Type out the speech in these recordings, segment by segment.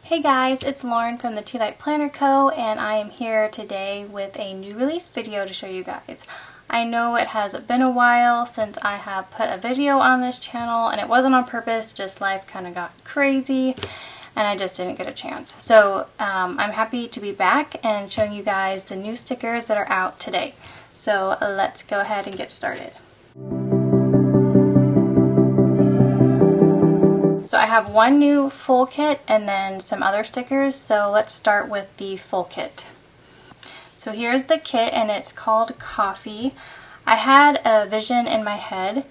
Hey guys, it's Lauren from the Tealight Planner Co, and I am here today with a new release video to show you guys. I know it has been a while since I have put a video on this channel, and it wasn't on purpose, just life kind of got crazy and I just didn't get a chance. So I'm happy to be back and showing you guys the new stickers that are out today. So let's go ahead and get started. So I have one new full kit and then some other stickers, so let's start with the full kit. So here's the kit and it's called Coffee. I had a vision in my head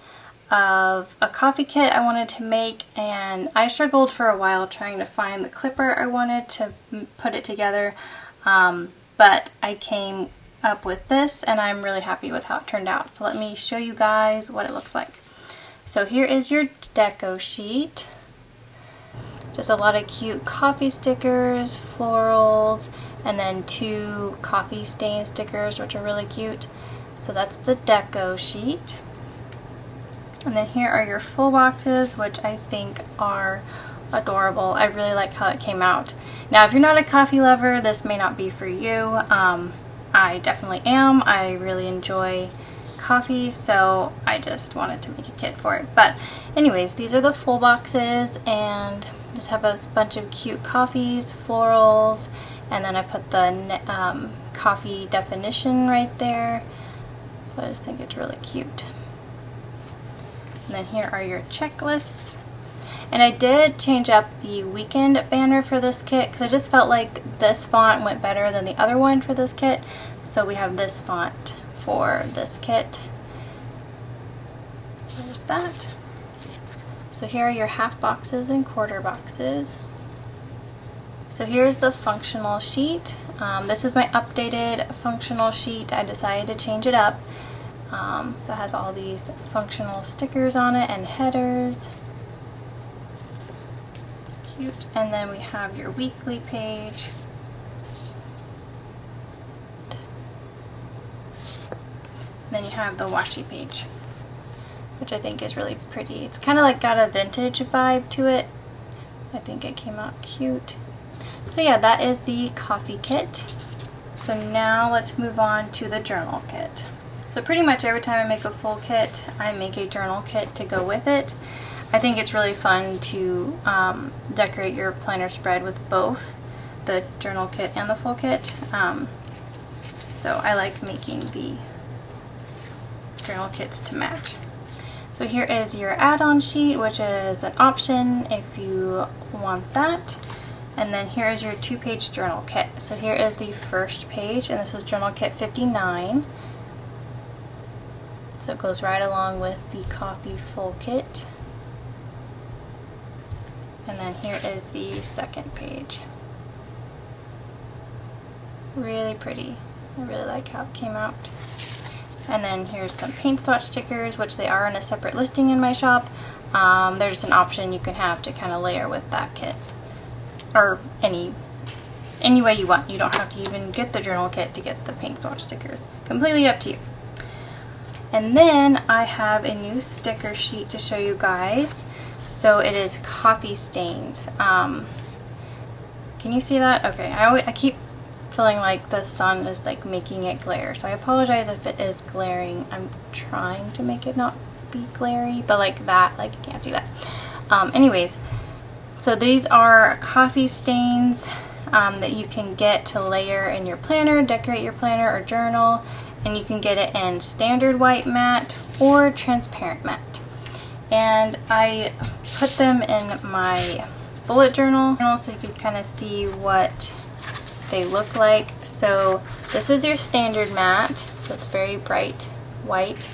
of a coffee kit I wanted to make, and I struggled for a while trying to find the clipper I wanted to put it together, but I came up with this and I'm really happy with how it turned out. So let me show you guys what it looks like. So here is your deco sheet. Just a lot of cute coffee stickers, florals, and then two coffee stain stickers, which are really cute. So that's the deco sheet. And then here are your full boxes, which I think are adorable. I really like how it came out. Now, if you're not a coffee lover, this may not be for you. I definitely am. I really enjoy coffee, so I just wanted to make a kit for it. But anyways, these are the full boxes, and just have a bunch of cute coffees, florals, and then I put the coffee definition right there. So I just think it's really cute. And then here are your checklists. And I did change up the weekend banner for this kit because I just felt like this font went better than the other one for this kit. So we have this font for this kit. There's that. So here are your half boxes and quarter boxes. So here's the functional sheet. This is my updated functional sheet. I decided to change it up. So it has all these functional stickers on it and headers. It's cute. And then we have your weekly page. And then you have the washi page, which I think is really pretty. It's kind of like got a vintage vibe to it. I think it came out cute. So yeah, that is the coffee kit. So now let's move on to the journal kit. So pretty much every time I make a full kit, I make a journal kit to go with it. I think it's really fun to decorate your planner spread with both the journal kit and the full kit. So I like making the journal kits to match. So here is your add-on sheet, which is an option if you want that. And then here is your 2-page journal kit. So here is the first page, and this is journal kit 59. So it goes right along with the coffee full kit. And then here is the second page. Really pretty. I really like how it came out. And then here's some paint swatch stickers, which they are in a separate listing in my shop. They're just an option you can have to kind of layer with that kit, or any way you want. You don't have to even get the journal kit to get the paint swatch stickers. Completely up to you. And then I have a new sticker sheet to show you guys. So it is coffee stains. Can you see that? Okay, I keep feeling like the sun is like making it glare, so I apologize if it is glaring. I'm trying to make it not be glary, but like that, like you can't see that. Anyways, so these are coffee stains that you can get to layer in your planner, decorate your planner or journal, and you can get it in standard white matte or transparent matte. And I put them in my bullet journal so you can kind of see what they look like. So this is your standard matte, so it's very bright white,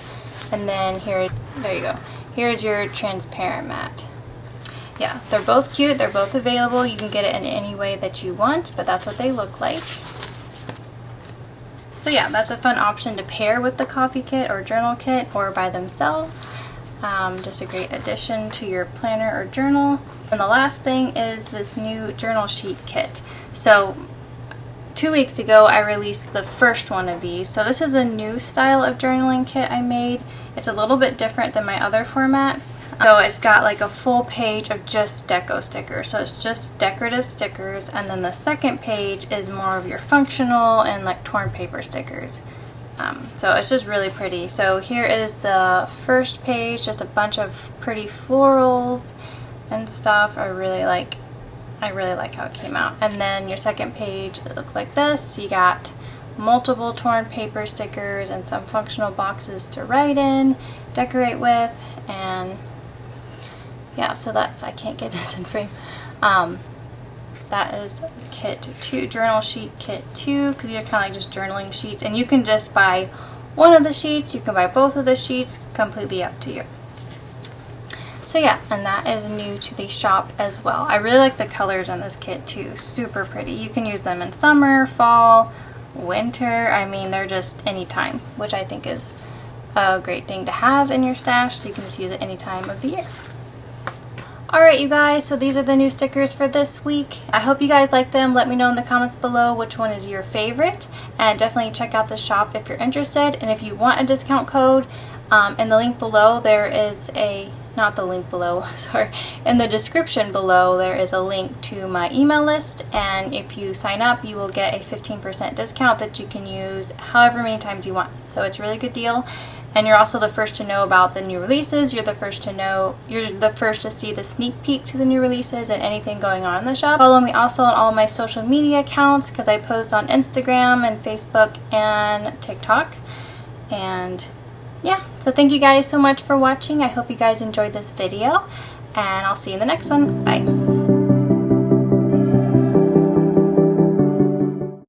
and then here, there you go, here's your transparent matte. Yeah, they're both cute, they're both available, you can get it in any way that you want, but that's what they look like. So yeah, that's a fun option to pair with the coffee kit or journal kit or by themselves. Just a great addition to your planner or journal. And the last thing is this new journal sheet kit. So 2 weeks ago I released the first one of these. So this is a new style of journaling kit I made. It's a little bit different than my other formats. So it's got like a full page of just deco stickers. So it's just decorative stickers, and then the second page is more of your functional and like torn paper stickers. So it's just really pretty. So here is the first page, just a bunch of pretty florals and stuff. I really like how it came out. And then your second page, it looks like this. You got multiple torn paper stickers and some functional boxes to write in, decorate with, and yeah, so that's, I can't get this in frame. That is kit 2, journal sheet kit 2, because these are kind of like just journaling sheets, and you can just buy one of the sheets, you can buy both of the sheets, completely up to you. So yeah, and that is new to the shop as well. I really like the colors on this kit too, super pretty. You can use them in summer, fall, winter, I mean they're just anytime, which I think is a great thing to have in your stash, so you can just use it any time of the year. Alright you guys, so these are the new stickers for this week. I hope you guys like them. Let me know in the comments below which one is your favorite, and definitely check out the shop if you're interested. And if you want a discount code, in the link below there is a, not the link below, sorry, in the description below there is a link to my email list, and if you sign up you will get a 15% discount that you can use however many times you want. So it's a really good deal. And you're also the first to know about the new releases. You're the first to see the sneak peek to the new releases and anything going on in the shop. Follow me also on all my social media accounts, because I post on Instagram and Facebook and TikTok. And yeah, so thank you guys so much for watching. I hope you guys enjoyed this video, and I'll see you in the next one. Bye.